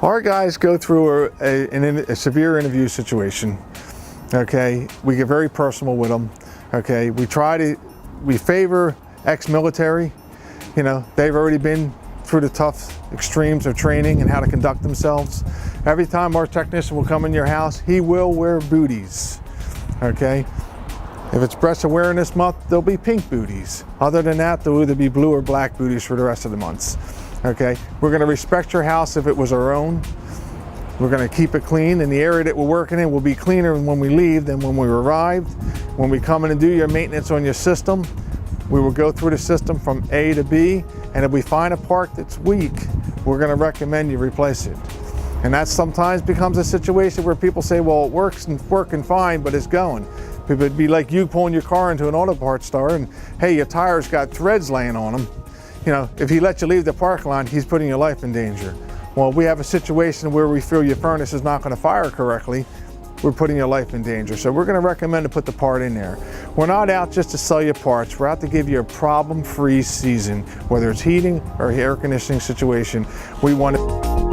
Our guys go through a severe interview situation. Okay, we get very personal with them. Okay, we favor ex-military. You know, they've already been through the tough extremes of training and how to conduct themselves. Every time our technician will come in your house, he will wear booties. Okay, if it's Breast Awareness Month, there'll be pink booties. Other than that, there'll either be blue or black booties for the rest of the months. Okay, we're going to respect your house if it was our own. We're going to keep it clean, and the area that we're working in will be cleaner when we leave than when we arrived. When we come in and do your maintenance on your system, we will go through the system from A to B, and if we find a part that's weak, we're going to recommend you replace it. And that sometimes becomes a situation where people say, well, it works and working fine, but it's going. It would be like you pulling your car into an auto parts store and, hey, your tire's got threads laying on them. You know, if he lets you leave the parking lot, he's putting your life in danger. Well, we have a situation where we feel your furnace is not going to fire correctly, we're putting your life in danger. So we're going to recommend to put the part in there. We're not out just to sell you parts. We're out to give you a problem-free season, whether it's heating or air conditioning situation. We want to